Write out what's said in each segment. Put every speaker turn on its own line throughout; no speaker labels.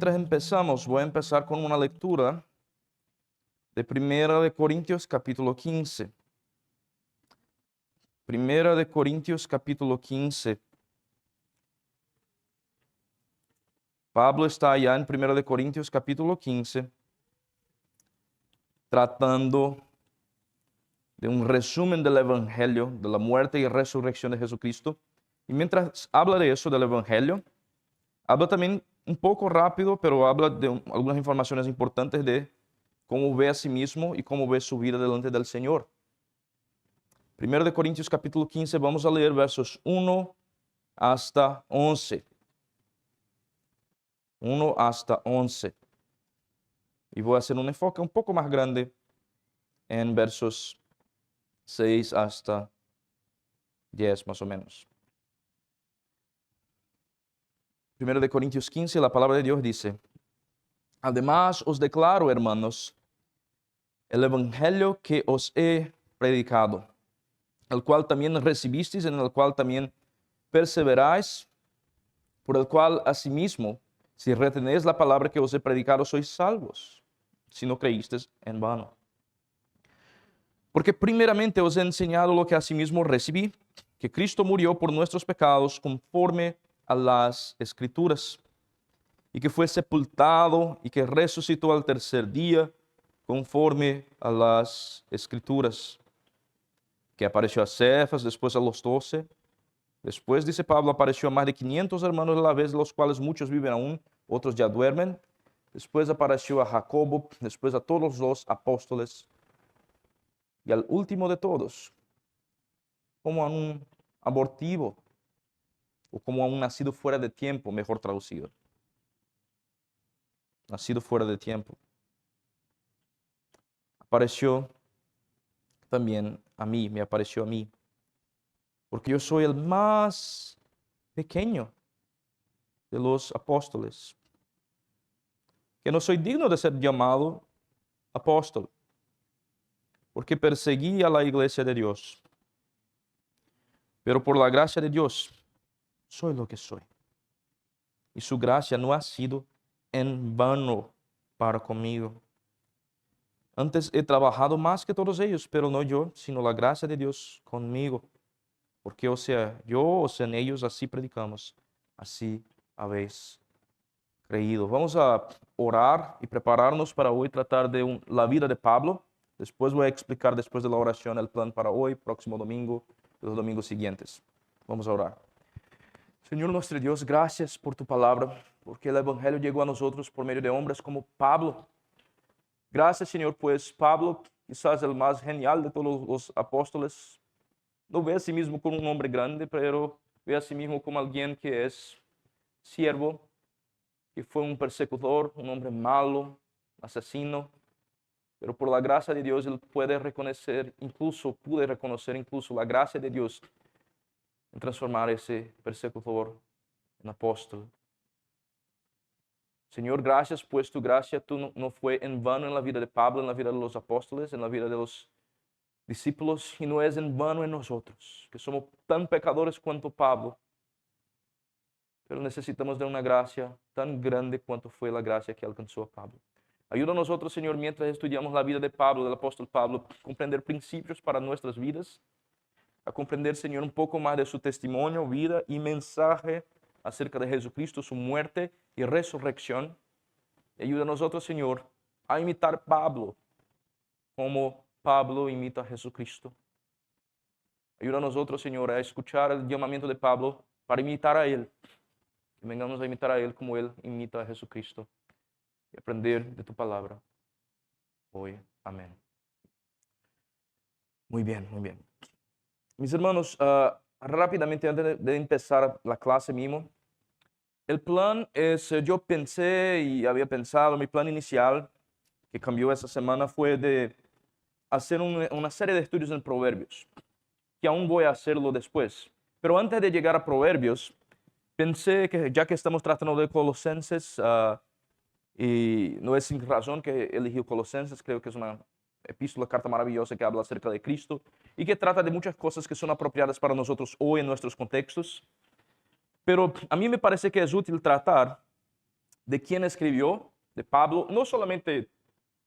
mientras empezamos, voy a empezar con una lectura de Primera de Corintios capítulo 15. Primera de Corintios capítulo 15. Pablo está allá en Primera de Corintios capítulo 15, tratando de un resumen del Evangelio, de la muerte y resurrección de Jesucristo. Y mientras habla de eso, del Evangelio, habla también un poco rápido, pero habla de algunas informaciones importantes de cómo ve a sí mismo y cómo ve su vida delante del Señor. Primero de Corintios capítulo 15, vamos a leer versos 1 hasta 11. 1 hasta 11. Y voy a hacer un enfoque un poco más grande en versos 6 hasta 10 más o menos. Primero de Corintios 15, la palabra de Dios dice: Además os declaro, hermanos, el evangelio que os he predicado, el cual también recibisteis, en el cual también perseveráis, por el cual asimismo, si retenéis la palabra que os he predicado, sois salvos, si no creísteis en vano. Porque primeramente os he enseñado lo que asimismo recibí, que Cristo murió por nuestros pecados conforme a las Escrituras, y que fue sepultado y que resucitó al tercer día conforme a las Escrituras, que apareció a Cefas, después a los 12. Después, dice Pablo, apareció a más de 500 hermanos a la vez, de los cuales muchos viven aún, otros ya duermen. Después apareció a Jacobo, después a todos los apóstoles, y al último de todos, como a un abortivo, o como a un nacido fuera de tiempo, mejor traducido. Nacido fuera de tiempo. Apareció también a mí, me apareció a mí, porque yo soy el más pequeño de los apóstoles, que no soy digno de ser llamado apóstol, porque perseguí a la iglesia de Dios. Pero por la gracia de Dios, soy lo que soy. Y su gracia no ha sido en vano para conmigo. Antes he trabajado más que todos ellos, pero no yo, sino la gracia de Dios conmigo. Porque o sea yo o sean ellos, así predicamos, así habéis creído. Vamos a orar y prepararnos para hoy tratar de la vida de Pablo. Después voy a explicar, después de la oración, el plan para hoy, próximo domingo y los domingos siguientes. Vamos a orar. Señor nuestro Dios, gracias por tu palabra, porque el Evangelio llegó a nosotros por medio de hombres como Pablo. Gracias, Señor, pues Pablo, quizás el más genial de todos los apóstoles, no ve a sí mismo como un hombre grande, pero ve a sí mismo como alguien que es siervo, que fue un persecutor, un hombre malo, asesino. Pero por la gracia de Dios, él pude reconocer incluso la gracia de Dios en transformar ese persecutor en apóstol. Señor, gracias, pues tu gracia no fue en vano en la vida de Pablo, en la vida de los apóstoles, en la vida de los discípulos, y no es en vano en nosotros, que somos tan pecadores cuanto Pablo, pero necesitamos de una gracia tan grande cuanto fue la gracia que alcanzó a Pablo. Ayuda a nosotros, Señor, mientras estudiamos la vida de Pablo, del apóstol Pablo, a comprender principios para nuestras vidas, a comprender, Señor, un poco más de su testimonio, vida y mensaje acerca de Jesucristo, su muerte y resurrección. Ayuda a nosotros, Señor, a imitar Pablo como Pablo imita a Jesucristo. Ayuda a nosotros, Señor, a escuchar el llamamiento de Pablo para imitar a Él. Que vengamos a imitar a Él como Él imita a Jesucristo y aprender de tu palabra hoy. Amén. Muy bien, muy bien. Mis hermanos, rápidamente antes de empezar la clase mismo, el plan es, yo pensé y había pensado, mi plan inicial, que cambió esta semana, fue de hacer una serie de estudios en Proverbios, que aún voy a hacerlo después. Pero antes de llegar a Proverbios, pensé que ya que estamos tratando de Colosenses, y no es sin razón que elegí Colosenses, creo que es una epístola, carta maravillosa que habla acerca de Cristo y que trata de muchas cosas que son apropiadas para nosotros hoy en nuestros contextos. Pero a mí me parece que es útil tratar de quién escribió, de Pablo, no solamente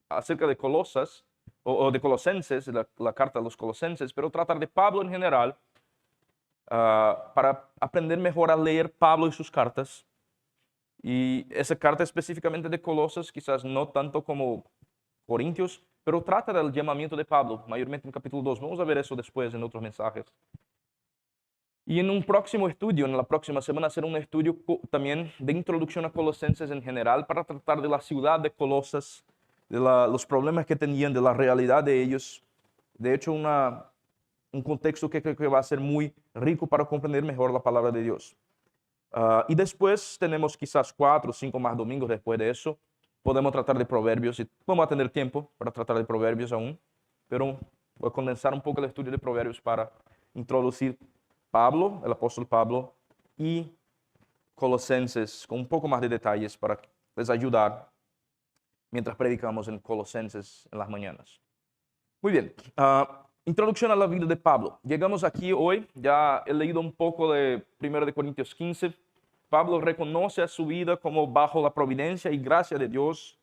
acerca de Colosas o de Colosenses, la carta de los Colosenses, pero tratar de Pablo en general, para aprender mejor a leer Pablo y sus cartas. Y esa carta específicamente de Colosas, quizás no tanto como Corintios, pero trata del llamamiento de Pablo, mayormente en capítulo 2. Vamos a ver eso después en otros mensajes. Y en un próximo estudio, en la próxima semana, hacer un estudio también de introducción a Colosenses en general, para tratar de la ciudad de Colosas, de los problemas que tenían, de la realidad de ellos. De hecho, un contexto que creo que va a ser muy rico para comprender mejor la palabra de Dios. Y después tenemos quizás 4 o 5 más domingos después de eso. Podemos tratar de Proverbios, y vamos a tener tiempo para tratar de Proverbios aún, pero voy a condensar un poco el estudio de Proverbios para introducir Pablo, el apóstol Pablo, y Colosenses con un poco más de detalles para les ayudar mientras predicamos en Colosenses en las mañanas. Muy bien, introducción a la vida de Pablo. Llegamos aquí hoy, ya he leído un poco de 1 Corintios 15. Pablo reconoce a su vida como bajo la providencia y gracia de Dios,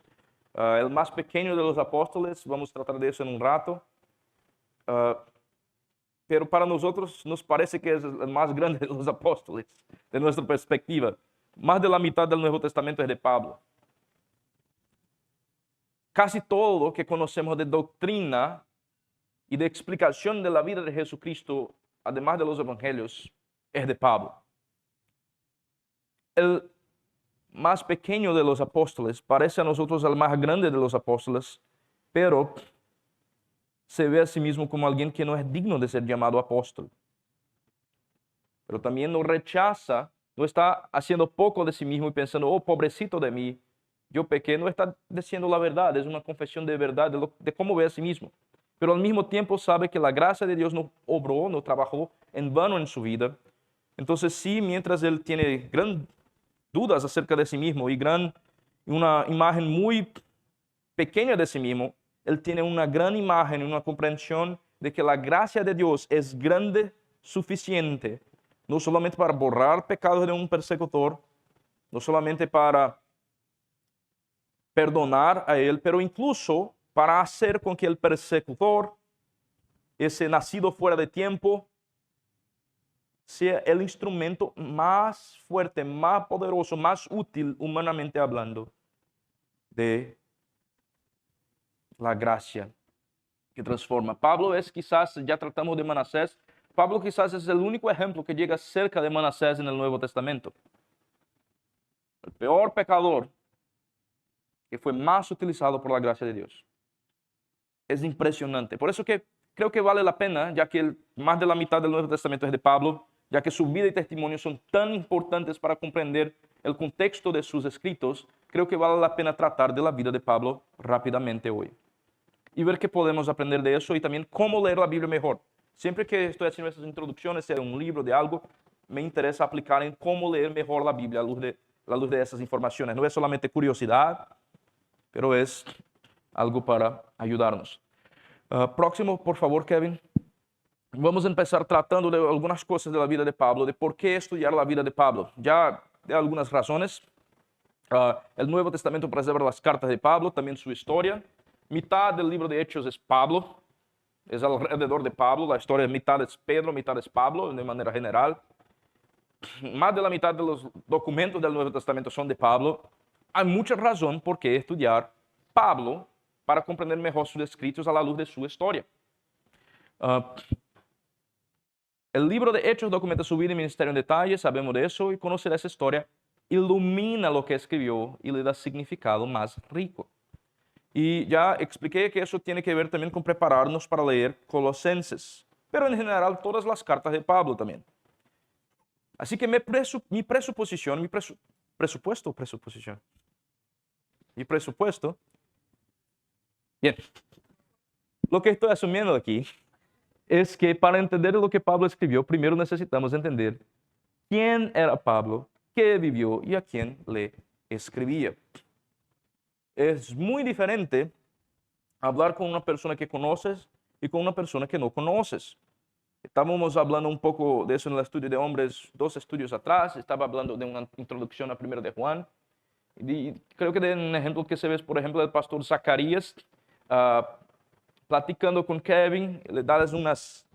el más pequeño de los apóstoles. Vamos a tratar de eso en un rato. Pero para nosotros nos parece que es el más grande de los apóstoles, de nuestra perspectiva. Más de la mitad del Nuevo Testamento es de Pablo. Casi todo lo que conocemos de doctrina y de explicación de la vida de Jesucristo, además de los evangelios, es de Pablo. El más pequeño de los apóstoles parece a nosotros el más grande de los apóstoles, pero se ve a sí mismo como alguien que no es digno de ser llamado apóstol. Pero también no rechaza, no está haciendo poco de sí mismo y pensando, oh, pobrecito de mí, yo pequé. No está diciendo la verdad, es una confesión de verdad de cómo ve a sí mismo. Pero al mismo tiempo sabe que la gracia de Dios no obró, no trabajó en vano en su vida. Entonces sí, mientras él tiene gran dudas acerca de sí mismo y una imagen muy pequeña de sí mismo, él tiene una gran imagen y una comprensión de que la gracia de Dios es grande, suficiente, no solamente para borrar pecados de un persecutor, no solamente para perdonar a él, pero incluso para hacer con que el persecutor, ese nacido fuera de tiempo, sea el instrumento más fuerte, más poderoso, más útil, humanamente hablando, de la gracia que transforma. Pablo es quizás, ya tratamos de Manasés, Pablo quizás es el único ejemplo que llega cerca de Manasés en el Nuevo Testamento. El peor pecador que fue más utilizado por la gracia de Dios. Es impresionante. Por eso que creo que vale la pena, ya que más de la mitad del Nuevo Testamento es de Pablo, ya que su vida y testimonio son tan importantes para comprender el contexto de sus escritos, creo que vale la pena tratar de la vida de Pablo rápidamente hoy. Y ver qué podemos aprender de eso y también cómo leer la Biblia mejor. Siempre que estoy haciendo estas introducciones, sea un libro de algo, me interesa aplicar en cómo leer mejor la Biblia a la luz de esas informaciones. No es solamente curiosidad, pero es algo para ayudarnos. Próximo, por favor, Kevin. Vamos a empezar tratando de algunas cosas de la vida de Pablo, de por qué estudiar la vida de Pablo. Ya de algunas razones. El Nuevo Testamento preserva las cartas de Pablo, también su historia. Mitad del libro de Hechos es Pablo, es alrededor de Pablo. La historia, mitad es Pedro, mitad es Pablo, de manera general. Más de la mitad de los documentos del Nuevo Testamento son de Pablo. Hay mucha razón por qué estudiar Pablo para comprender mejor sus escritos a la luz de su historia. El libro de Hechos documenta su vida y ministerio en detalle, sabemos de eso, y conocer esa historia ilumina lo que escribió y le da significado más rico. Y ya expliqué que eso tiene que ver también con prepararnos para leer Colosenses, pero en general todas las cartas de Pablo también. Así que mi presupuesto, bien, lo que estoy asumiendo aquí es que para entender lo que Pablo escribió, primero necesitamos entender quién era Pablo, qué vivió y a quién le escribía. Es muy diferente hablar con una persona que conoces y con una persona que no conoces. Estábamos hablando un poco de eso en el estudio de hombres 2 estudios atrás. Estaba hablando de una introducción a 1 de Juan. Y creo que de un ejemplo que se ve es, por ejemplo, el pastor Zacarías platicando con Kevin, le das unas,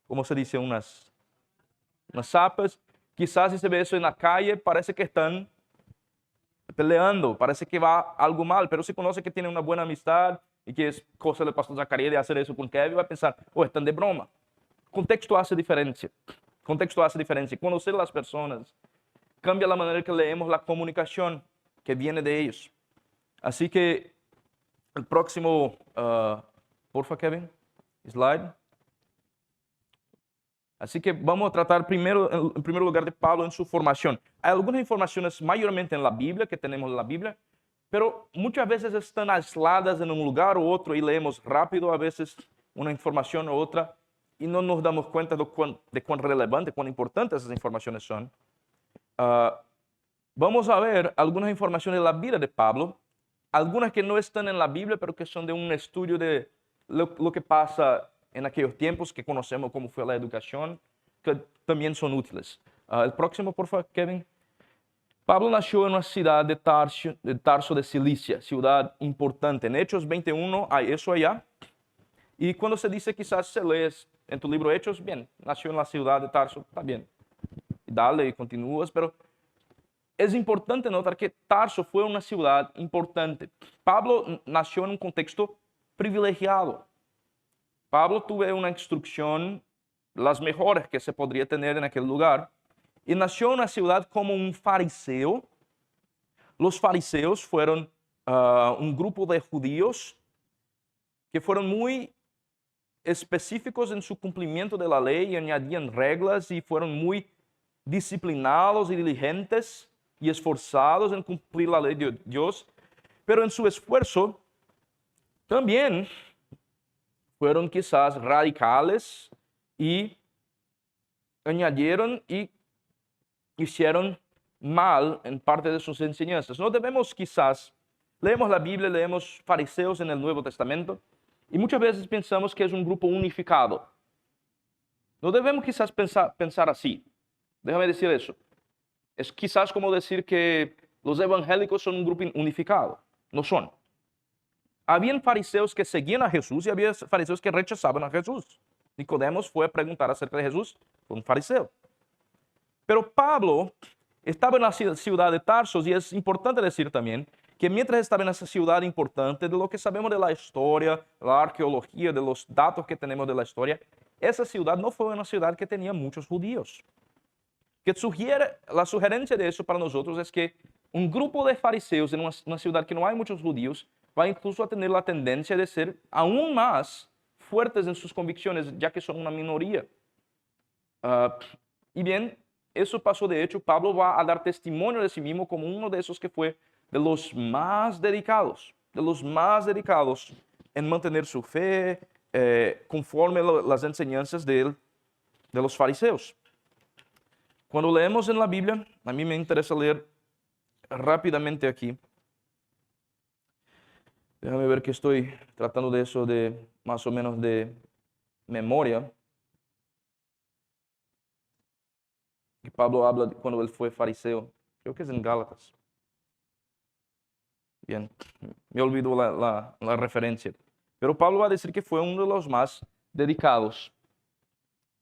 ¿cómo se dice? Unas zapas. Quizás si se ve eso en la calle, parece que están peleando, parece que va algo mal, pero si conoce que tiene una buena amistad y que es cosa del pastor Zacarías de hacer eso con Kevin, va a pensar, oh, están de broma. Contexto hace diferencia. Contexto hace diferencia. Conocer a las personas cambia la manera que leemos la comunicación que viene de ellos. Así que el próximo, porfa, Kevin, slide. Así que vamos a tratar primero, en primer lugar, de Pablo en su formación. Hay algunas informaciones mayormente en la Biblia, que tenemos en la Biblia, pero muchas veces están aisladas en un lugar u otro y leemos rápido a veces una información u otra y no nos damos cuenta de cuán relevante, cuán importantes esas informaciones son. Vamos a ver algunas informaciones de la vida de Pablo, algunas que no están en la Biblia, pero que son de un estudio de lo que pasa en aquellos tiempos que conocemos como fue la educación, que también son útiles. El próximo, por favor, Kevin. Pablo nació en una ciudad de Tarso de Cilicia, ciudad importante. En Hechos 21 hay eso allá. Y cuando se dice, quizás se lee en tu libro Hechos, bien, nació en la ciudad de Tarso, está bien. Dale y continúas, pero es importante notar que Tarso fue una ciudad importante. Pablo nació en un contexto privilegiado. Pablo tuvo una instrucción, las mejores que se podría tener en aquel lugar, y nació en una ciudad como un fariseo. Los fariseos fueron un grupo de judíos que fueron muy específicos en su cumplimiento de la ley y añadían reglas y fueron muy disciplinados y diligentes y esforzados en cumplir la ley de Dios, pero en su esfuerzo también fueron quizás radicales y añadieron y hicieron mal en parte de sus enseñanzas. No debemos quizás, leemos la Biblia, leemos fariseos en el Nuevo Testamento y muchas veces pensamos que es un grupo unificado. No debemos quizás pensar así. Déjame decir eso. Es quizás como decir que los evangélicos son un grupo unificado. No son. Habían fariseos que seguían a Jesús y había fariseos que rechazaban a Jesús. Nicodemos fue a preguntar acerca de Jesús, fue un fariseo. Pero Pablo estaba en la ciudad de Tarsos y es importante decir también que mientras estaba en esa ciudad importante, de lo que sabemos de la historia, la arqueología, de los datos que tenemos de la historia, esa ciudad no fue una ciudad que tenía muchos judíos. Que sugiere, la sugerencia de eso para nosotros es que un grupo de fariseos en una ciudad que no hay muchos judíos va incluso a tener la tendencia de ser aún más fuertes en sus convicciones, ya que son una minoría. Y bien, eso pasó de hecho. Pablo va a dar testimonio de sí mismo como uno de esos que fue de los más dedicados en mantener su fe conforme las enseñanzas de los fariseos. Cuando leemos en la Biblia, a mí me interesa leer rápidamente aquí. Déjame ver que estoy tratando de eso de más o menos de memoria. Que Pablo habla de cuando él fue fariseo. Creo que es en Gálatas. Bien, me olvidó la referencia. Pero Pablo va a decir que fue uno de los más dedicados.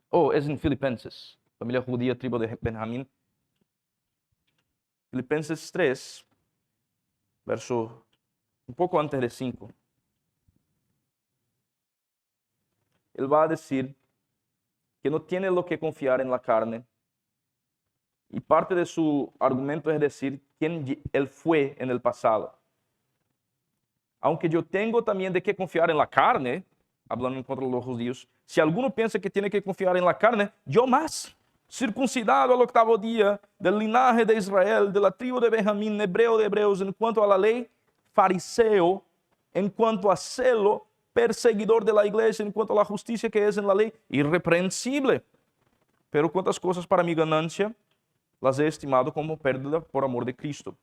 Oh, es en Filipenses. Familia judía, tribu de Benjamín. Filipenses 3, verso un poco antes de 5. Él va a decir que no tiene lo que confiar en la carne. Y parte de su argumento es decir quién él fue en el pasado. Aunque yo tengo también de qué confiar en la carne, hablando en contra de los judíos, si alguno piensa que tiene que confiar en la carne, yo más. Circuncidado al 8º día, del linaje de Israel, de la tribu de Benjamín, hebreo de hebreos, en cuanto a la ley, fariseo, en cuanto a celo, perseguidor de la iglesia, en cuanto a la justicia que es en la ley, irreprensible. Pero cuantas cosas para mi ganancia, las he estimado como pérdida por amor de Cristo.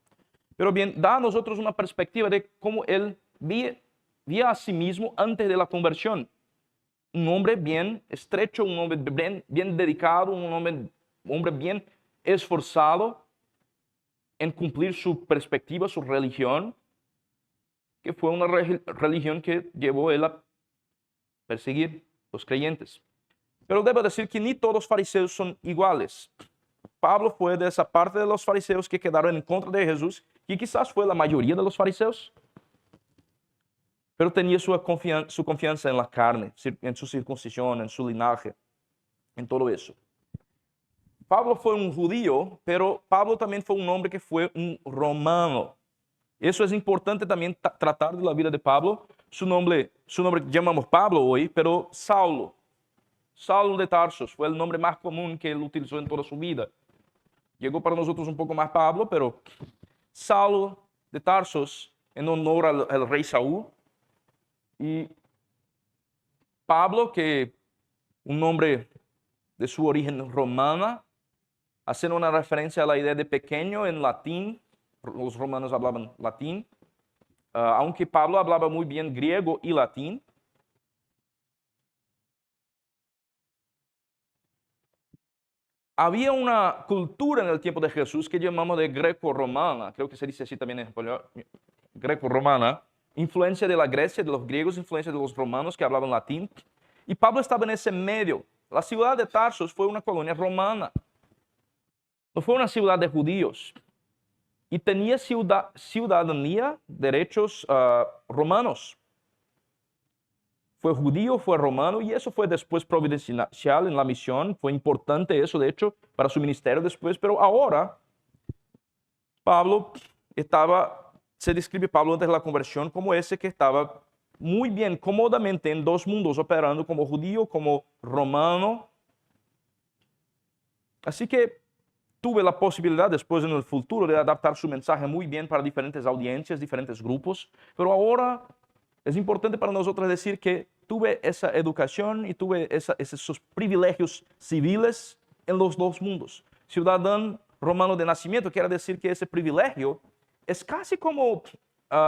Pero bien, da a nosotros una perspectiva de cómo él vía a sí mismo antes de la conversión. Un hombre bien estrecho, un hombre bien dedicado, un hombre bien esforzado, en cumplir su perspectiva, su religión, que fue una religión que llevó él a perseguir los creyentes. Pero debo decir que ni todos los fariseos son iguales. Pablo fue de esa parte de los fariseos que quedaron en contra de Jesús, y quizás fue la mayoría de los fariseos, pero tenía su confianza en la carne, en su circuncisión, en su linaje, en todo eso. Pablo fue un judío, pero Pablo también fue un hombre que fue un romano. Eso es importante también tratar de la vida de Pablo. Su nombre llamamos Pablo hoy, pero Saulo de Tarsos fue el nombre más común que él utilizó en toda su vida. Llegó para nosotros un poco más Pablo, pero Saulo de Tarsos en honor al rey Saúl. Y Pablo, que un nombre de su origen romana, haciendo una referencia a la idea de pequeño en latín. Los romanos hablaban latín, aunque Pablo hablaba muy bien griego y latín. Había una cultura en el tiempo de Jesús que llamamos de greco-romana, creo que se dice así también en español, greco-romana, influencia de la Grecia, de los griegos, influencia de los romanos que hablaban latín. Y Pablo estaba en ese medio. La ciudad de Tarsos fue una colonia romana, no fue una ciudad de judíos. Y tenía ciudadanía, derechos romanos. Fue judío, fue romano, y eso fue después providencial en la misión. Fue importante eso, de hecho, para su ministerio después. Pero ahora, Pablo se describe Pablo antes de la conversión como ese que estaba muy bien, cómodamente en dos mundos, operando como judío, como romano. Así que tuve la posibilidad después en el futuro de adaptar su mensaje muy bien para diferentes audiencias, diferentes grupos, pero ahora es importante para nosotros decir que tuve esa educación y tuve esos privilegios civiles en los dos mundos. Ciudadano romano de nacimiento quiere decir que ese privilegio es casi como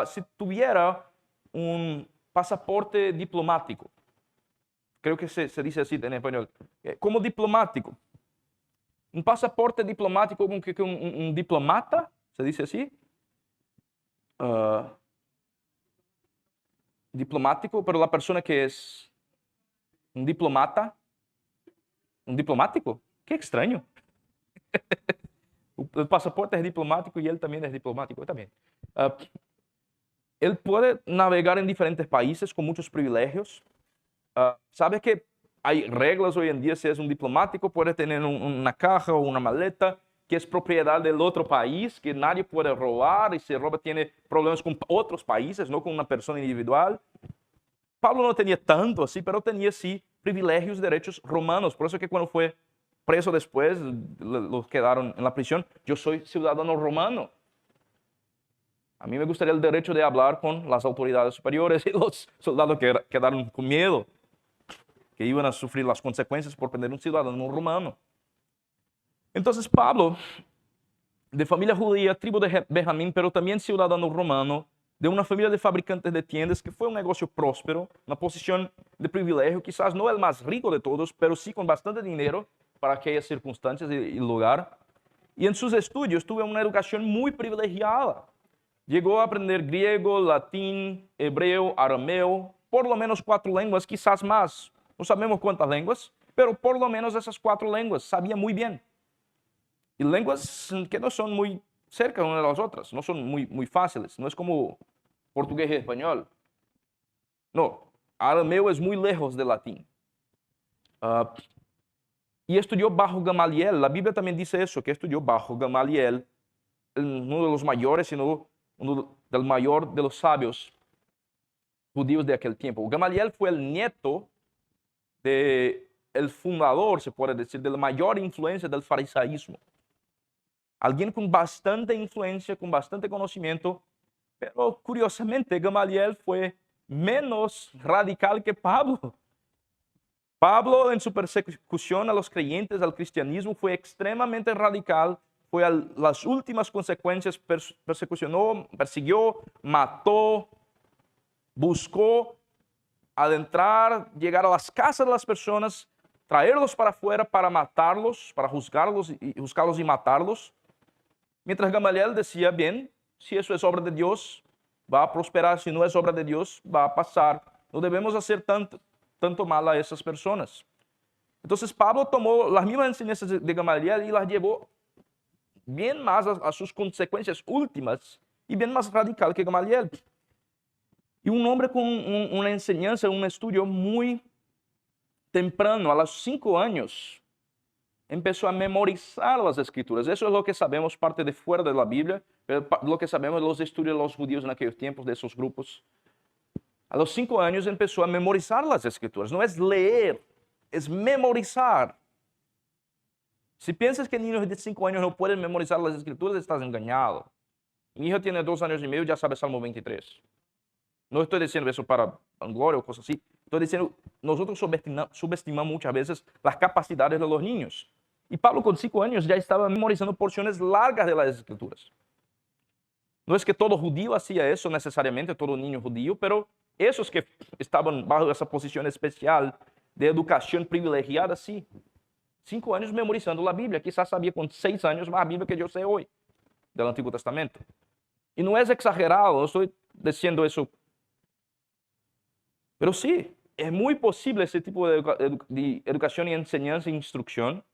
si tuviera un pasaporte diplomático. Creo que se dice así en español. Como diplomático. Un pasaporte diplomático, como que un diplomata, se dice así. Diplomático, pero la persona que es un diplomata, un diplomático, qué extraño. El pasaporte es diplomático y él también es diplomático. También. Él puede navegar en diferentes países con muchos privilegios. ¿Sabes que hay reglas hoy en día? Si es un diplomático, puede tener una caja o una maleta que es propiedad del otro país, que nadie puede robar, y si roba tiene problemas con otros países, no con una persona individual. Pablo no tenía tanto así, pero tenía sí privilegios, derechos romanos. Por eso que cuando fue preso después, los quedaron en la prisión. Yo soy ciudadano romano. A mí me gustaría el derecho de hablar con las autoridades superiores, y los soldados que quedaron con miedo, que iban a sufrir las consecuencias por tener un ciudadano romano. Entonces Pablo, de familia judía, tribu de Benjamín, pero también ciudadano romano, de una familia de fabricantes de tiendas, que fue un negocio próspero, una posición de privilegio, quizás no el más rico de todos, pero sí con bastante dinero para aquellas circunstancias y lugar. Y en sus estudios tuvo una educación muy privilegiada. Llegó a aprender griego, latín, hebreo, arameo, por lo menos 4 lenguas, quizás más. No sabemos cuántas lenguas, pero por lo menos esas 4 lenguas sabía muy bien. Y lenguas que no son muy cerca una de las otras, no son muy fáciles, no es como portugués y español. No, arameo es muy lejos del latín. Y estudió bajo Gamaliel. La Biblia también dice eso, que estudió bajo Gamaliel, uno de los mayores, sino uno del mayor de los sabios judíos de aquel tiempo. Gamaliel fue el nieto del fundador, se puede decir, de la mayor influencia del farisaísmo. Alguien con bastante influencia, con bastante conocimiento, pero curiosamente Gamaliel fue menos radical que Pablo. Pablo, en su persecución a los creyentes, al cristianismo, fue extremadamente radical, fue a las últimas consecuencias, persiguió, mató, buscó adentrar, llegar a las casas de las personas, traerlos para afuera para matarlos, para juzgarlos y matarlos. Mientras Gamaliel decía, bien, si eso es obra de Dios, va a prosperar; si no es obra de Dios, va a pasar. No debemos hacer tanto mal a esas personas. Entonces Pablo tomó las mismas enseñanzas de Gamaliel y las llevó bien más a sus consecuencias últimas y bien más radical que Gamaliel. Y un hombre con una enseñanza, un estudio muy temprano, a los 5 años, empezó a memorizar las escrituras. Eso es lo que sabemos, parte de fuera de la Biblia, pero lo que sabemos de los estudios de los judíos en aquellos tiempos, de esos grupos. A los 5 años empezó a memorizar las escrituras. No es leer, es memorizar. Si piensas que niños de 5 años no pueden memorizar las escrituras, estás engañado. Mi hijo tiene 2 años y medio, ya sabe Salmo 23. No estoy diciendo eso para gloria o cosas así. Estoy diciendo, nosotros subestimamos muchas veces las capacidades de los niños. Y Pablo con 5 años ya estaba memorizando porciones largas de las escrituras. No es que todo judío hacía eso necesariamente, todo niño judío, pero esos que estaban bajo esa posición especial de educación privilegiada, sí. 5 años memorizando la Biblia. Quizás sabía con 6 años más Biblia que yo sé hoy del Antiguo Testamento. Y no es exagerado, no estoy diciendo eso. Pero sí, es muy posible ese tipo de educación y enseñanza e instrucción.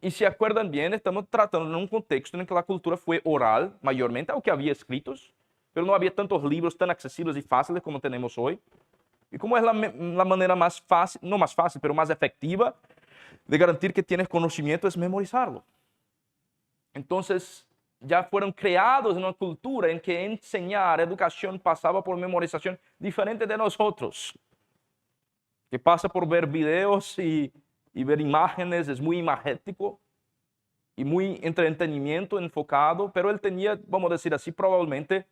Y si acuerdan bien, estamos tratando en un contexto en el que la cultura fue oral mayormente, aunque había escritos, pero no había tantos libros tan accesibles y fáciles como tenemos hoy. Y como es la manera más fácil, no más fácil, pero más efectiva de garantir que tienes conocimiento, es memorizarlo. Entonces, ya fueron creados en una cultura en que enseñar, educación pasaba por memorización diferente de nosotros, que pasa por ver videos y ver imágenes, es muy imagético y muy entretenimiento enfocado, pero él tenía, vamos a decir así, probablemente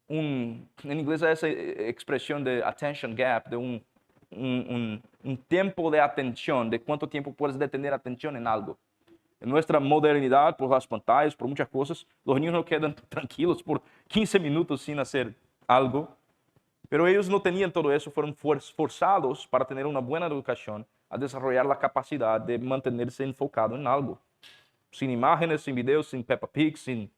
en inglés hay esa expresión de attention gap, de un tiempo de atención, de cuánto tiempo puedes detener atención en algo. En nuestra modernidad, por las pantallas, por muchas cosas, los niños no quedan tranquilos por 15 minutos sin hacer algo. Pero ellos no tenían todo eso, fueron forzados para tener una buena educación a desarrollar la capacidad de mantenerse enfocado en algo. Sin imágenes, sin videos, sin Peppa Pig, sin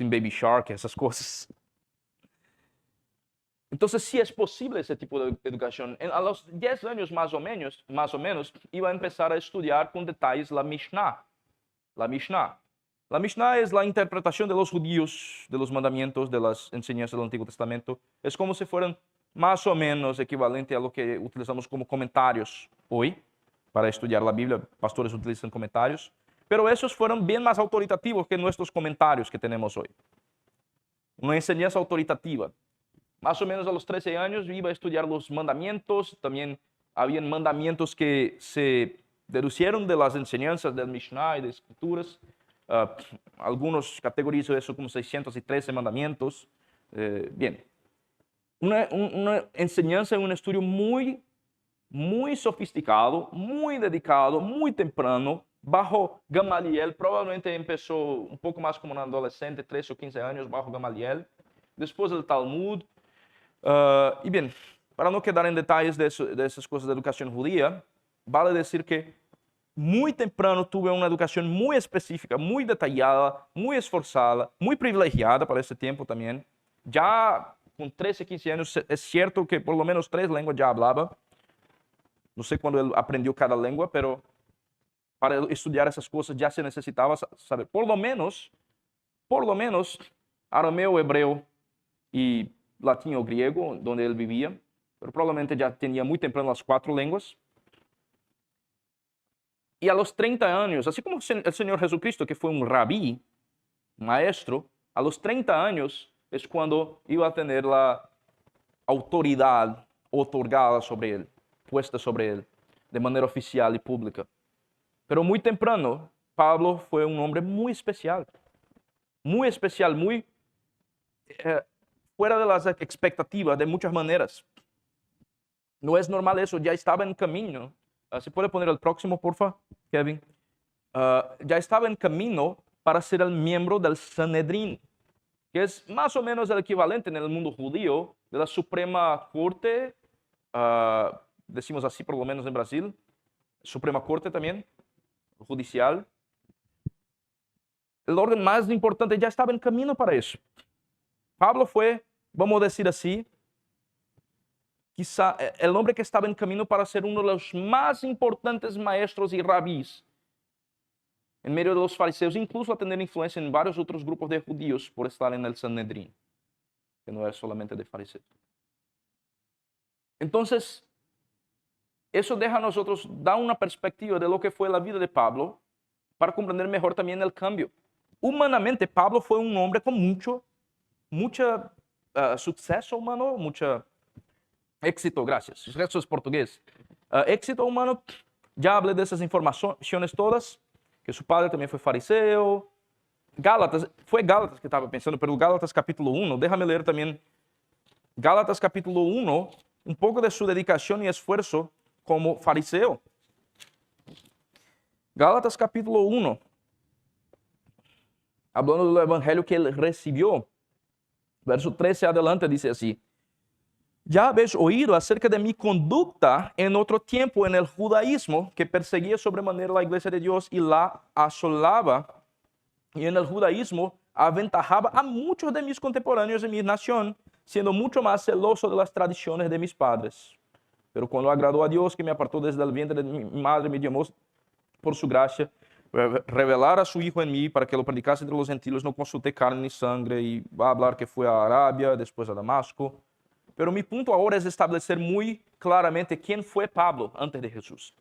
Baby Shark, esas cosas. Entonces sí es posible ese tipo de educación. A los 10 años más o menos, iba a empezar a estudiar con detalles la Mishnah. La Mishnah. La Mishnah es la interpretación de los judíos de los mandamientos, de las enseñanzas del Antiguo Testamento. Es como si fueran más o menos equivalente a lo que utilizamos como comentarios hoy para estudiar la Biblia. Pastores utilizan comentarios, pero esos fueron bien más autoritativos que nuestros comentarios que tenemos hoy. Una enseñanza autoritativa. Más o menos a los 13 años iba a estudiar los mandamientos. También habían mandamientos que se deducieron de las enseñanzas del Mishnah y de Escrituras. Algunos categorizan eso como 613 mandamientos. Bien, una enseñanza y un estudio muy, muy sofisticado, muy dedicado, muy temprano, bajo Gamaliel. Probablemente empezó un poco más como un adolescente, 13 o 15 años, bajo Gamaliel. Después del Talmud. Y bien, para no quedar en detalles de esas cosas de educación judía, vale decir que muy temprano tuve una educación muy específica, muy detallada, muy esforzada, muy privilegiada para ese tiempo también. Ya con 13, 15 años es cierto que por lo menos 3 lenguas ya hablaba. No sé cuándo él aprendió cada lengua, pero para estudiar esas cosas ya se necesitaba saber por lo menos arameo, hebreo y latín o griego, donde él vivía, pero probablemente ya tenía muy temprano las 4 lenguas. Y a los 30 años, así como el Señor Jesucristo, que fue un rabí, maestro, a los 30 años es cuando iba a tener la autoridad otorgada sobre él, puesta sobre él, de manera oficial y pública. Pero muy temprano, Pablo fue un hombre muy especial, muy fuera de las expectativas de muchas maneras. No es normal eso, ya estaba en camino. ¿Se puede poner el próximo, porfa, Kevin? Ya estaba en camino para ser el miembro del Sanedrín, que es más o menos el equivalente en el mundo judío de la Suprema Corte, decimos así por lo menos en Brasil, Suprema Corte también, judicial, el orden más importante ya estaba en camino para eso. Pablo fue, vamos a decir así, quizá el hombre que estaba en camino para ser uno de los más importantes maestros y rabís en medio de los fariseos, incluso a tener influencia en varios otros grupos de judíos por estar en el Sanedrín, que no era solamente de fariseos. Entonces, eso deja a nosotros, da una perspectiva de lo que fue la vida de Pablo para comprender mejor también el cambio. Humanamente, Pablo fue un hombre con mucho suceso humano, mucho éxito, gracias. Eso es portugués. Éxito humano, ya hablé de esas informaciones todas, que su padre también fue fariseo. Gálatas, fue Gálatas que estaba pensando, pero Gálatas capítulo 1, déjame leer también Gálatas capítulo 1, un poco de su dedicación y esfuerzo como fariseo. Gálatas capítulo 1, hablando del evangelio que él recibió. Verso 13 adelante dice así: ya habéis oído acerca de mi conducta en otro tiempo en el judaísmo, que perseguía sobremanera la iglesia de Dios y la asolaba, y en el judaísmo aventajaba a muchos de mis contemporáneos de mi nación, siendo mucho más celoso de las tradiciones de mis padres. Pero cuando agradó a Dios, que me apartó desde el vientre de mi madre, me llamó por su gracia, revelar a su Hijo en mí para que lo predicase entre los gentiles, no consulté carne ni sangre, y va a hablar que fue a Arabia, después a Damasco. Pero mi punto ahora es establecer muy claramente quién fue Pablo antes de Jesús.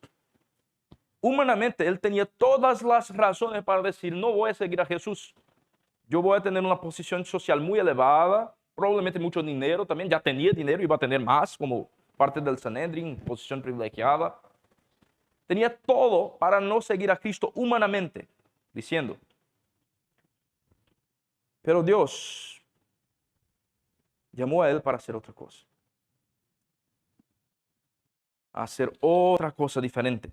Humanamente, él tenía todas las razones para decir, no voy a seguir a Jesús. Yo voy a tener una posición social muy elevada, probablemente mucho dinero también, ya tenía dinero, iba a tener más como parte del Sanedrín, posición privilegiada. Tenía todo para no seguir a Cristo humanamente, diciendo. Pero Dios llamó a él para hacer otra cosa. A hacer otra cosa diferente.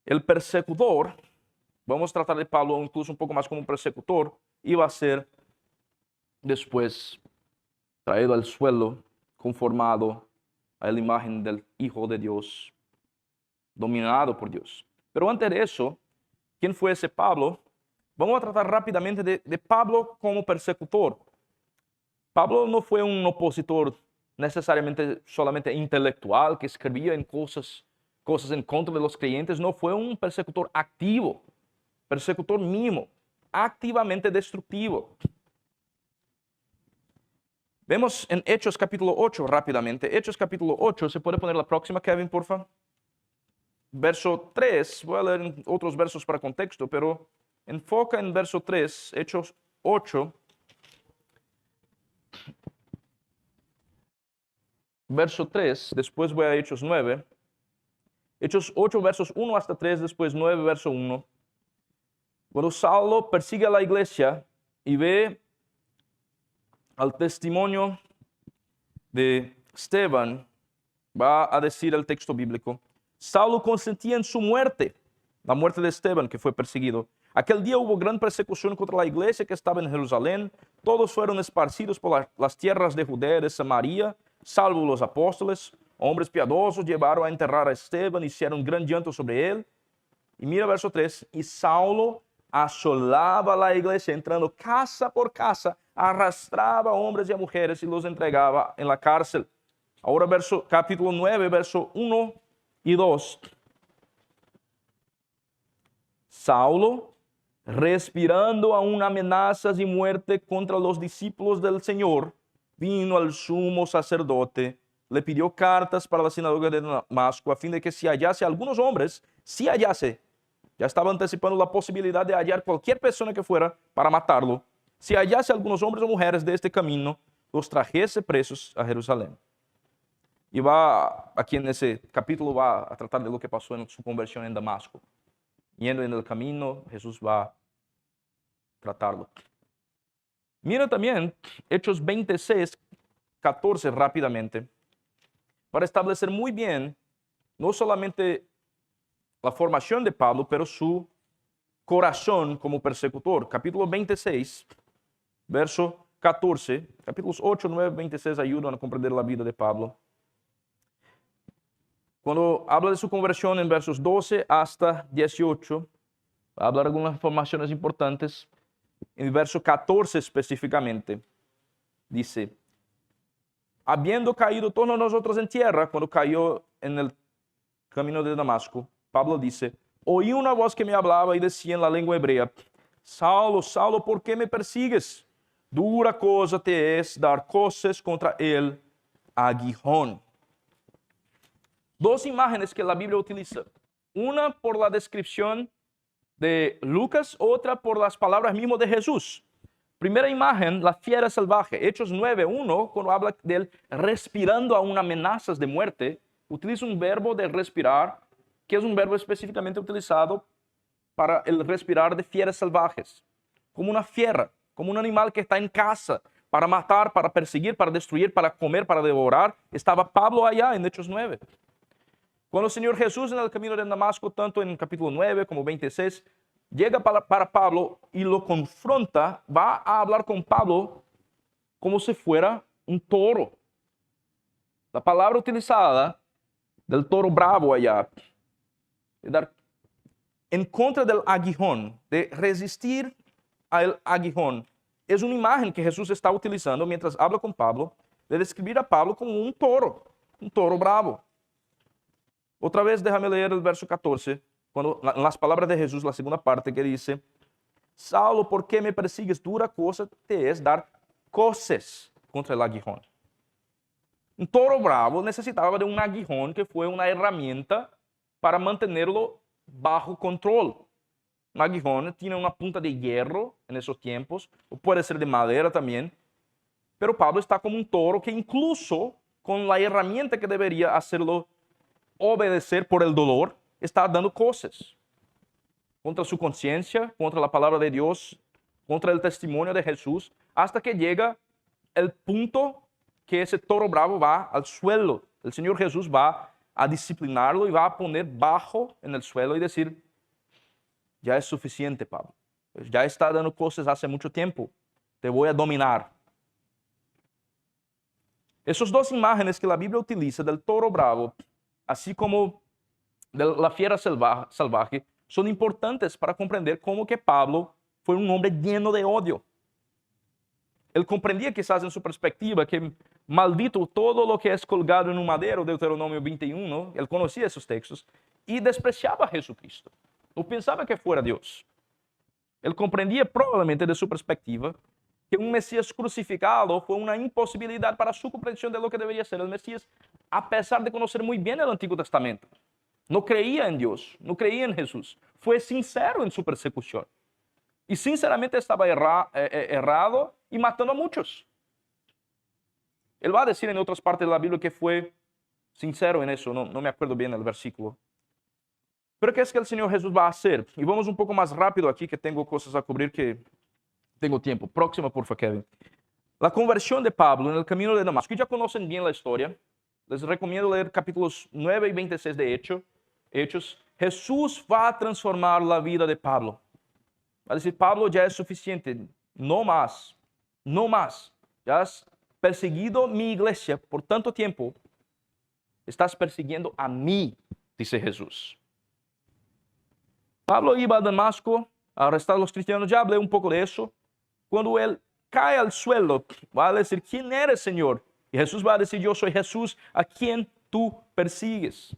El persecutor, vamos a tratar de Pablo incluso un poco más como un persecutor, iba a ser después traído al suelo, conformado a la imagen del Hijo de Dios, dominado por Dios. Pero antes de eso, ¿quién fue ese Pablo? Vamos a tratar rápidamente de Pablo como persecutor. Pablo no fue un opositor necesariamente solamente intelectual que escribía en cosas en contra de los creyentes, no, fue un persecutor activo, persecutor mínimo, activamente destructivo. Vemos en Hechos capítulo 8 rápidamente. Hechos capítulo 8, ¿se puede poner la próxima, Kevin, por favor? Verso 3, voy a leer otros versos para contexto, pero enfoca en verso 3, Hechos 8. Verso 3, después voy a Hechos 9. Hechos 8, versos 1 hasta 3, después 9, verso 1. Cuando Saulo persigue a la iglesia y ve al testimonio de Esteban, va a decir el texto bíblico, Saulo consentía en su muerte, la muerte de Esteban, que fue perseguido. Aquel día hubo gran persecución contra la iglesia que estaba en Jerusalén. Todos fueron esparcidos por las tierras de Judea y de Samaria, salvo los apóstoles. Hombres piadosos llevaron a enterrar a Esteban, hicieron gran llanto sobre él. Y mira verso 3, y Saulo asolaba la iglesia, entrando casa por casa, arrastraba a hombres y a mujeres y los entregaba en la cárcel. Ahora capítulo 9, verso 1 y 2. Saulo, respirando aún amenazas y muerte contra los discípulos del Señor, vino al sumo sacerdote, le pidió cartas para la sinagoga de Damasco, a fin de que si hallase algunos hombres, ya estaba anticipando la posibilidad de hallar cualquier persona que fuera para matarlo, si hallase algunos hombres o mujeres de este camino, los trajese presos a Jerusalén. Y aquí en ese capítulo va a tratar de lo que pasó en su conversión en Damasco. Yendo en el camino, Jesús va a tratarlo. Mira también Hechos 26, 14 rápidamente, para establecer muy bien no solamente la formación de Pablo, pero su corazón como persecutor. Capítulo 26, verso 14, capítulos 8, 9, 26 ayudan a comprender la vida de Pablo. Cuando habla de su conversión en versos 12 hasta 18, va a hablar algunas informaciones importantes. En el verso 14 específicamente, dice, habiendo caído todos nosotros en tierra, cuando cayó en el camino de Damasco, Pablo dice, oí una voz que me hablaba y decía en la lengua hebrea, Saulo, Saulo, ¿por qué me persigues? Dura cosa te es dar coces contra el aguijón. Dos imágenes que la Biblia utiliza. Una por la descripción de Lucas, otra por las palabras mismas de Jesús. Primera imagen, la fiera salvaje. Hechos 9:1, cuando habla de él respirando aún amenazas de muerte, utiliza un verbo de respirar, que es un verbo específicamente utilizado para el respirar de fieras salvajes. Como una fiera, como un animal que está en caza para matar, para perseguir, para destruir, para comer, para devorar. Estaba Pablo allá en Hechos 9. Cuando el Señor Jesús en el camino de Damasco, tanto en el capítulo 9 como 26, llega para Pablo y lo confronta, va a hablar con Pablo como si fuera un toro. La palabra utilizada del toro bravo allá, de dar en contra del aguijón, de resistir al aguijón, es una imagen que Jesús está utilizando mientras habla con Pablo, de describir a Pablo como un toro bravo. Otra vez déjame leer el verso 14, cuando las palabras de Jesús, la segunda parte que dice, Saulo, ¿por qué me persigues? Dura cosa te es dar coces contra el aguijón. Un toro bravo necesitaba de un aguijón que fue una herramienta para mantenerlo bajo control. Un aguijón tiene una punta de hierro en esos tiempos, o puede ser de madera también, pero Pablo está como un toro que incluso con la herramienta que debería hacerlo obedecer por el dolor, está dando cosas contra su conciencia, contra la palabra de Dios, contra el testimonio de Jesús, hasta que llega el punto que ese toro bravo va al suelo. El Señor Jesús va a disciplinarlo y va a poner bajo en el suelo y decir, ya es suficiente, Pablo. Ya está dando cosas hace mucho tiempo. Te voy a dominar. Esas dos imágenes que la Biblia utiliza del toro bravo, así como de la fiera salvaje, son importantes para comprender cómo que Pablo fue un hombre lleno de odio. Él comprendía quizás en su perspectiva que maldito todo lo que es colgado en un madero, Deuteronomio 21, él conocía esos textos, y despreciaba a Jesucristo. No pensaba que fuera Dios. Él comprendía probablemente de su perspectiva que un Mesías crucificado fue una imposibilidad para su comprensión de lo que debería ser el Mesías, a pesar de conocer muy bien el Antiguo Testamento. No creía en Dios, no creía en Jesús. Fue sincero en su persecución. Y sinceramente estaba errado y matando a muchos. Él va a decir en otras partes de la Biblia que fue sincero en eso, no me acuerdo bien el versículo. Pero ¿qué es que el Señor Jesús va a hacer? Y vamos un poco más rápido aquí, que tengo cosas a cubrir que tengo tiempo. Próxima, por favor, Kevin. La conversión de Pablo en el camino de Damasco. Ya conocen bien la historia. Les recomiendo leer capítulos 9 y 26 de Hechos. Jesús va a transformar la vida de Pablo. Va a decir, Pablo, ya es suficiente. No más. No más. Ya has perseguido mi iglesia por tanto tiempo. Estás persiguiendo a mí, dice Jesús. Pablo iba a Damasco a arrestar a los cristianos. Ya hablé un poco de eso. Cuando él cae al suelo, va a decir, ¿quién eres, Señor? Y Jesús va a decir, yo soy Jesús a quien tú persigues.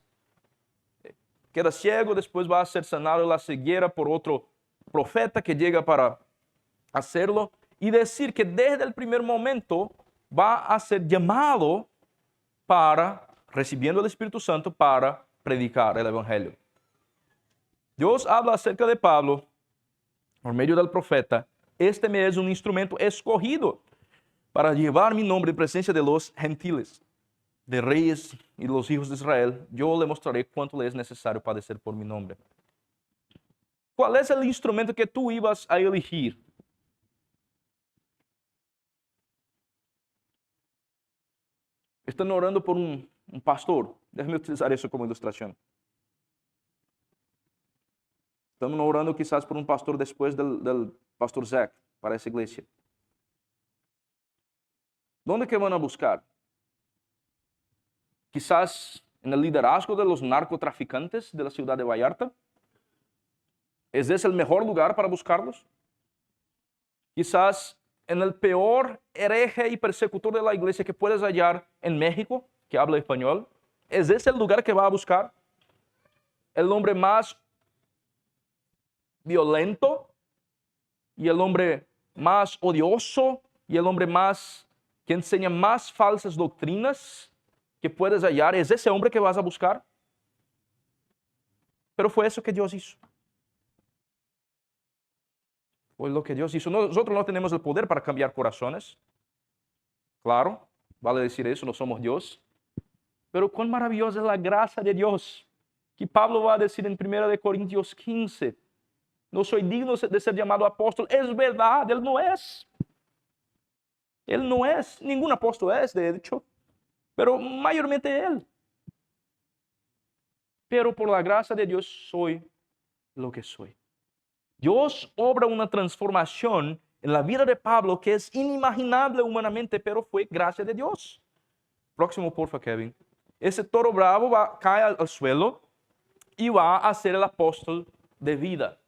Queda ciego, después va a ser sanado de la ceguera por otro profeta que llega para hacerlo. Y decir que desde el primer momento va a ser llamado para, recibiendo el Espíritu Santo, para predicar el Evangelio. Dios habla acerca de Pablo por medio del profeta. Este me es un instrumento escogido para llevar mi nombre en presencia de los gentiles, de reyes y de los hijos de Israel. Yo le mostraré cuánto le es necesario padecer por mi nombre. ¿Cuál es el instrumento que tú ibas a elegir? Están orando por un pastor. Déjame utilizar eso como ilustración. Estamos orando quizás por un pastor después del pastor Zach para esa iglesia. ¿Dónde que van a buscar? Quizás en el liderazgo de los narcotraficantes de la ciudad de Vallarta? ¿Es ese el mejor lugar para buscarlos? Quizás en el peor hereje y persecutor de la iglesia que puedes hallar en México, que habla español. ¿Es ese el lugar que va a buscar? El hombre más violento y el hombre más odioso y el hombre más que enseña más falsas doctrinas que puedes hallar. ¿Es ese hombre que vas a buscar? Pero fue eso que Dios hizo. Fue lo que Dios hizo. Nosotros no tenemos el poder para cambiar corazones. Claro, vale decir eso, no somos Dios. Pero cuán maravillosa es la gracia de Dios, que Pablo va a decir en 1 Corintios 15. No soy digno de ser llamado apóstol. Es verdad, él no es. Él no es. Ningún apóstol es, de hecho. Pero mayormente él. Pero por la gracia de Dios soy lo que soy. Dios obra una transformación en la vida de Pablo que es inimaginable humanamente, pero fue gracia de Dios. Próximo, porfa, Kevin. Ese toro bravo cae al suelo y va a ser el apóstol de vida.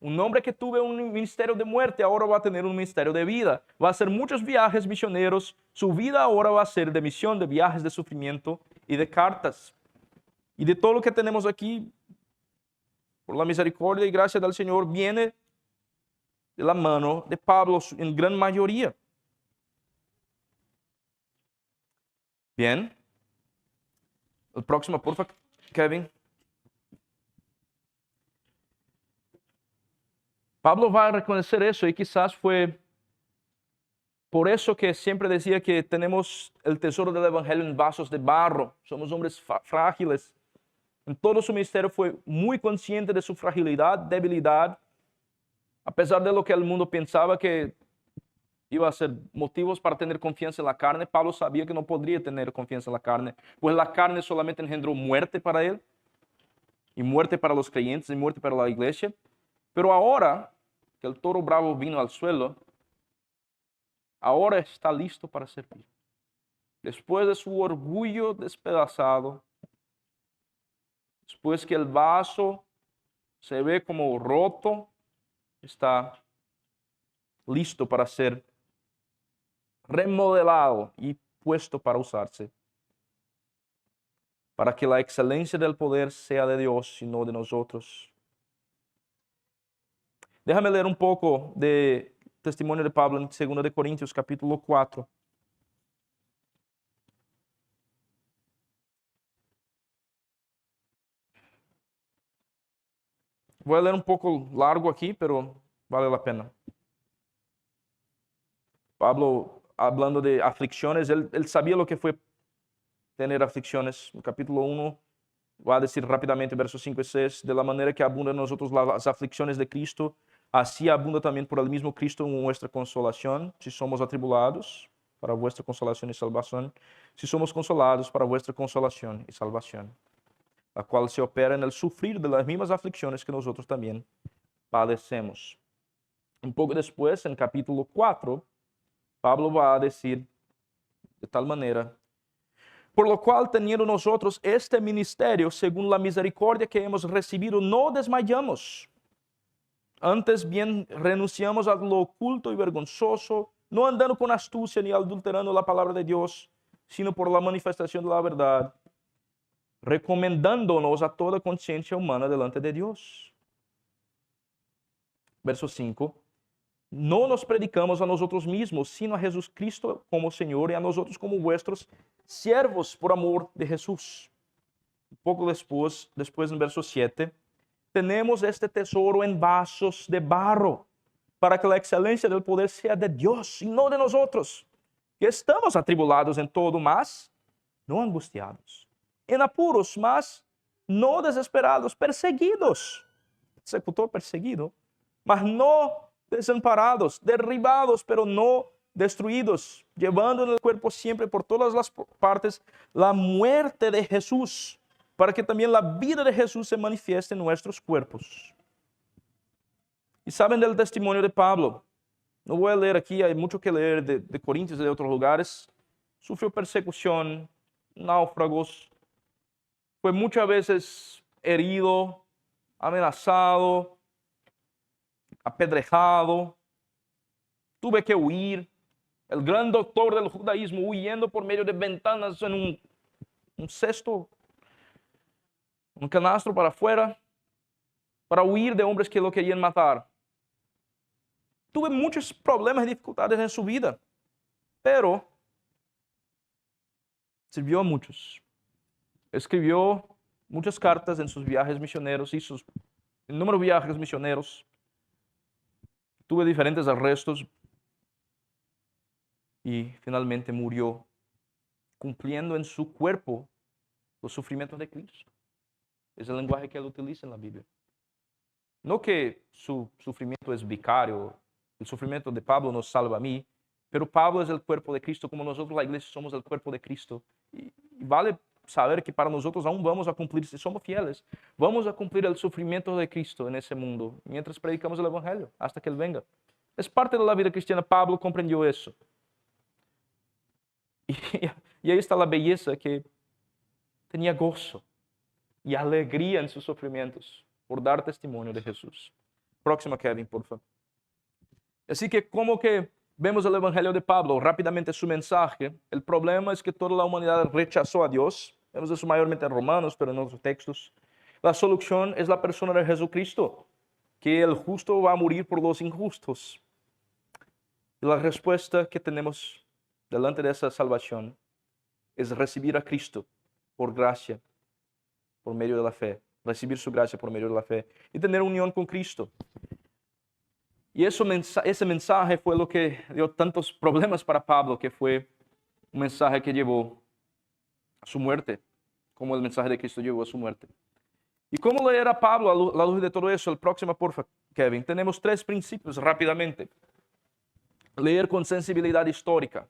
Un hombre que tuvo un ministerio de muerte ahora va a tener un ministerio de vida. Va a hacer muchos viajes misioneros. Su vida ahora va a ser de misión, de viajes, de sufrimiento y de cartas. Y de todo lo que tenemos aquí, por la misericordia y gracia del Señor, viene de la mano de Pablo en gran mayoría. Bien. El próximo, por favor, Kevin. Pablo va a reconocer eso y quizás fue por eso que siempre decía que tenemos el tesoro del evangelio en vasos de barro. Somos hombres frágiles. En todo su ministerio fue muy consciente de su fragilidad, debilidad. A pesar de lo que el mundo pensaba que iba a ser motivos para tener confianza en la carne, Pablo sabía que no podría tener confianza en la carne, pues la carne solamente engendró muerte para él, y muerte para los creyentes, y muerte para la iglesia. Pero ahora que el toro bravo vino al suelo, ahora está listo para servir. Después de su orgullo despedazado, después que el vaso se ve como roto, está listo para ser remodelado y puesto para usarse, para que la excelencia del poder sea de Dios y no de nosotros. Déjame leer un poco de testimonio de Pablo en 2 Corintios capítulo 4. Voy a leer un poco largo aquí, pero vale la pena. Pablo, hablando de aflicciones, él sabía lo que fue tener aflicciones. En capítulo 1 va a decir rápidamente, versos 5 y 6, de la manera que abundan en nosotros las aflicciones de Cristo, así abunda también por el mismo Cristo nuestra consolación, si somos atribulados, para vuestra consolación y salvación, si somos consolados, para vuestra consolación y salvación, la cual se opera en el sufrir de las mismas aflicciones que nosotros también padecemos. Un poco después, en capítulo 4, Pablo va a decir de tal manera: por lo cual, teniendo nosotros este ministerio, según la misericordia que hemos recibido, no desmayamos. Antes bien renunciamos a lo oculto y vergonzoso, no andando con astucia ni adulterando la palabra de Dios, sino por la manifestación de la verdad, recomendándonos a toda conciencia humana delante de Dios. Verso 5. No nos predicamos a nosotros mismos, sino a Jesucristo como Señor y a nosotros como vuestros siervos por amor de Jesús. Un poco después en verso 7, tenemos este tesoro en vasos de barro, para que la excelencia del poder sea de Dios y no de nosotros, que estamos atribulados en todo, mas no angustiados, en apuros, mas no desesperados, perseguidos, persecutor perseguido, mas no desamparados, derribados, pero no destruidos, llevando en el cuerpo siempre por todas las partes la muerte de Jesús, para que también la vida de Jesús se manifieste en nuestros cuerpos. Y saben del testimonio de Pablo. No voy a leer aquí, hay mucho que leer de Corintios y de otros lugares. Sufrió persecución, náufragos, fue muchas veces herido, amenazado, apedrejado. Tuve que huir. El gran doctor del judaísmo huyendo por medio de ventanas en un cesto, un canastro para afuera, para huir de hombres que lo querían matar. Tuve muchos problemas y dificultades en su vida, pero sirvió a muchos. Escribió muchas cartas en sus viajes misioneros, hizo el número de viajes misioneros. Tuve diferentes arrestos y finalmente murió cumpliendo en su cuerpo los sufrimientos de Cristo. Es el lenguaje que él utiliza en la Biblia. No que su sufrimiento es vicario, el sufrimiento de Pablo nos salva a mí, pero Pablo es el cuerpo de Cristo, como nosotros la iglesia somos el cuerpo de Cristo. Y vale saber que para nosotros aún vamos a cumplir, si somos fieles, vamos a cumplir el sufrimiento de Cristo en ese mundo, mientras predicamos el Evangelio, hasta que Él venga. Es parte de la vida cristiana. Pablo comprendió eso. Y ahí está la belleza, que tenía gozo y alegría en sus sufrimientos por dar testimonio de Jesús. Próxima, Kevin, por favor. Así que como que vemos el Evangelio de Pablo, rápidamente su mensaje. El problema es que toda la humanidad rechazó a Dios. Vemos eso mayormente en Romanos, pero en otros textos. La solución es la persona de Jesucristo, que el justo va a morir por los injustos. Y la respuesta que tenemos delante de esa salvación es recibir a Cristo por gracia, por medio de la fe. Recibir su gracia por medio de la fe y tener unión con Cristo. Y ese mensaje fue lo que dio tantos problemas para Pablo, que fue un mensaje que llevó a su muerte, como el mensaje de Cristo llevó a su muerte. ¿Y cómo leer a Pablo a la luz de todo eso? El próximo, por favor, Kevin. Tenemos 3 principios rápidamente. Leer con sensibilidad histórica.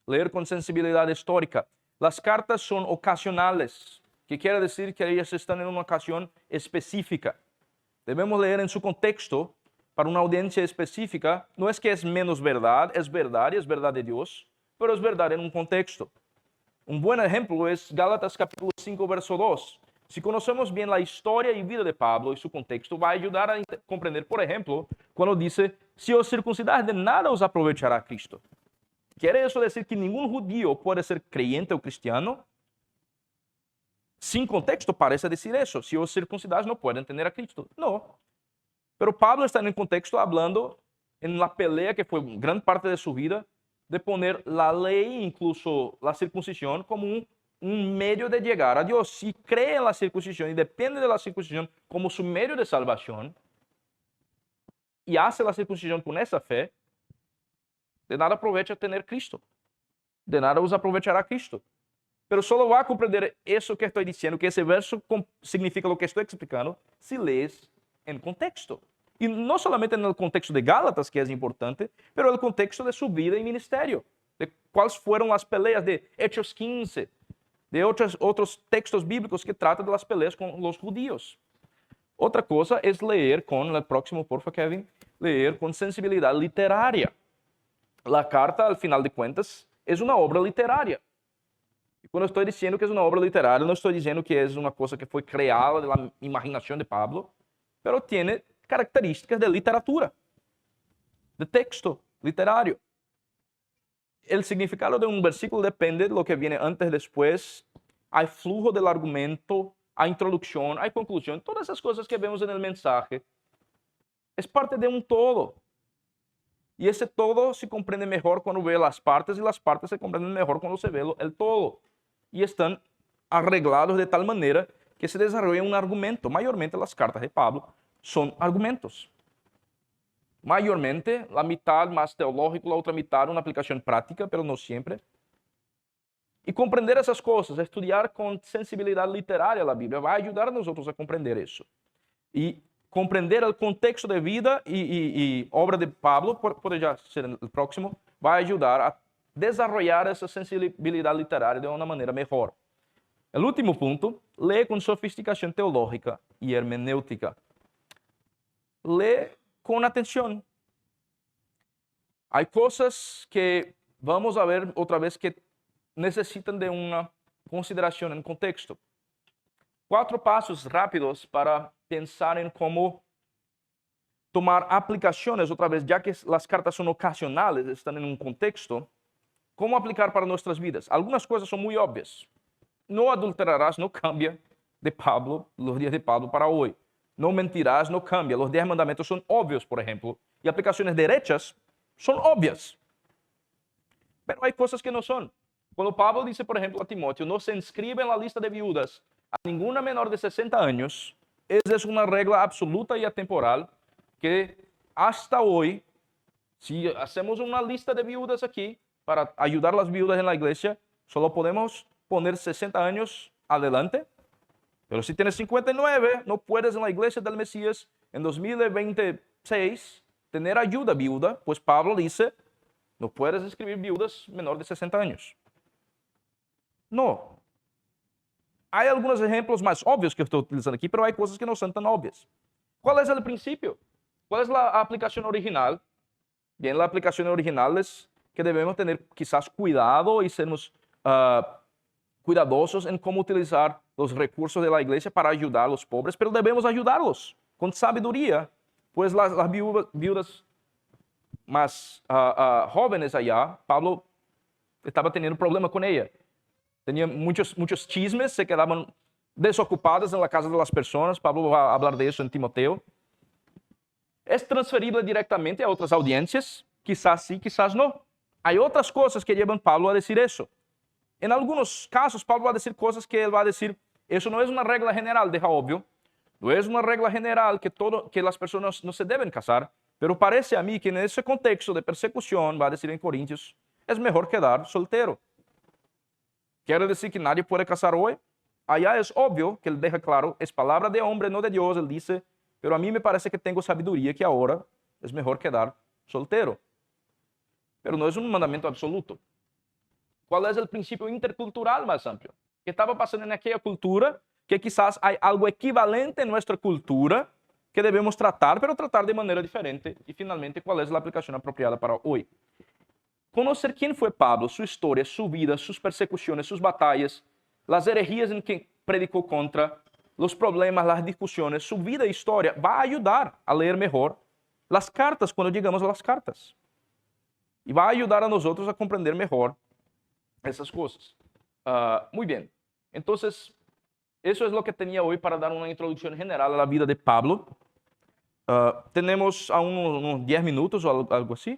Leer con sensibilidad histórica. Las cartas son ocasionales, que quiere decir que ellas están en una ocasión específica. Debemos leer en su contexto para una audiencia específica. No es que es menos verdad, es verdad y es verdad de Dios, pero es verdad en un contexto. Un buen ejemplo es Gálatas capítulo 5, verso 2. Si conocemos bien la historia y vida de Pablo y su contexto, va a ayudar a comprender, por ejemplo, cuando dice, si os circuncidáis, de nada os aprovechará Cristo. ¿Quiere eso decir que ningún judío puede ser creyente o cristiano? Sin contexto parece decir eso. Si os circuncidáis, no pueden tener a Cristo. No. Pero Pablo está en el contexto hablando en la pelea que fue gran parte de su vida, de poner la ley, incluso la circuncisión, como un medio de llegar a Dios. Si cree en la circuncisión y depende de la circuncisión como su medio de salvación, y hace la circuncisión con esa fe, de nada aprovecha tener Cristo. De nada os aprovechará Cristo. Pero solo va a comprender eso que estoy diciendo, que ese verso significa lo que estoy explicando, si lees en contexto. Y no solamente en el contexto de Gálatas, que es importante, pero el contexto de su vida y ministerio. De cuáles fueron las peleas de Hechos 15, de otros textos bíblicos que tratan de las peleas con los judíos. Otra cosa es leer con, el próximo, por favor, Kevin, leer con sensibilidad literaria. La carta, al final de cuentas, es una obra literaria. Y cuando estoy diciendo que es una obra literaria, no estoy diciendo que es una cosa que fue creada de la imaginación de Pablo, pero tiene características de literatura, de texto literario. El significado de un versículo depende de lo que viene antes, después. Hay flujo del argumento, hay introducción, hay conclusión. Todas esas cosas que vemos en el mensaje es parte de un todo. Y ese todo se comprende mejor cuando ve las partes, y las partes se comprenden mejor cuando se ve el todo. Y están arreglados de tal manera que se desarrolla un argumento. Mayormente las cartas de Pablo son argumentos. Mayormente la mitad más teológico, la otra mitad una aplicación práctica, pero no siempre. Y comprender esas cosas, estudiar con sensibilidad literaria la Biblia, va a ayudar a nosotros a comprender eso. Y comprender el contexto de vida y obra de Pablo, puede ya ser el próximo, va a ayudar a desarrollar esa sensibilidad literaria de una manera mejor. El último punto, lee con sofisticación teológica y hermenéutica. Lee con atención. Hay cosas que vamos a ver otra vez que necesitan de una consideración en contexto. 4 pasos rápidos para pensar en cómo tomar aplicaciones, otra vez, ya que las cartas son ocasionales, están en un contexto, cómo aplicar para nuestras vidas. Algunas cosas son muy obvias. No adulterarás, no cambia de Pablo, los días de Pablo para hoy. No mentirás, no cambia. Los 10 mandamientos son obvios, por ejemplo, y aplicaciones derechas son obvias. Pero hay cosas que no son. Cuando Pablo dice, por ejemplo, a Timoteo, no se inscribe en la lista de viudas a ninguna menor de 60 años, esa es una regla absoluta y atemporal que hasta hoy, si hacemos una lista de viudas aquí para ayudar a las viudas en la iglesia, solo podemos poner 60 años adelante. Pero si tienes 59, no puedes en la iglesia del Mesías en 2026 tener ayuda viuda, pues Pablo dice, no puedes escribir viudas menor de 60 años. No. Hay algunos ejemplos más obvios que estoy utilizando aquí, pero hay cosas que no son tan obvias. ¿Cuál es el principio? ¿Cuál es la aplicación original? Bien, la aplicación original es que debemos tener quizás cuidado y sermos cuidadosos en cómo utilizar los recursos de la iglesia para ayudar a los pobres, pero debemos ayudarlos con sabiduría, pues las viudas más jóvenes allá, Pablo estaba teniendo problema con ella. Tenía muchos chismes, se quedaban desocupadas en la casa de las personas. Pablo va a hablar de eso en Timoteo. ¿Es transferible directamente a otras audiencias? Quizás sí, quizás no. Hay otras cosas que llevan a Pablo a decir eso. En algunos casos, Pablo va a decir cosas que él va a decir, eso no es una regla general, deja obvio. No es una regla general que las personas no se deben casar, pero parece a mí que en ese contexto de persecución, va a decir en Corintios, es mejor quedar soltero. ¿Quiere decir que nadie puede casar hoy? Allá es obvio que él deja claro, es palabra de hombre, no de Dios. Él dice, pero a mí me parece que tengo sabiduría que ahora es mejor quedar soltero. Pero no es un mandamiento absoluto. ¿Cuál es el principio intercultural más amplio? ¿Qué estaba pasando en aquella cultura? Que quizás hay algo equivalente en nuestra cultura que debemos tratar, pero tratar de manera diferente. Y finalmente, ¿cuál es la aplicación apropiada para hoy? Conocer quién fue Pablo, su historia, su vida, sus persecuciones, sus batallas, las herejías en que predicó contra, los problemas, las discusiones, su vida e historia, va a ayudar a leer mejor las cartas cuando llegamos a las cartas. Y va a ayudar a nosotros a comprender mejor esas cosas. Muy bien. Entonces, eso es lo que tenía hoy para dar una introducción general a la vida de Pablo. Tenemos aún unos 10 minutos o algo así.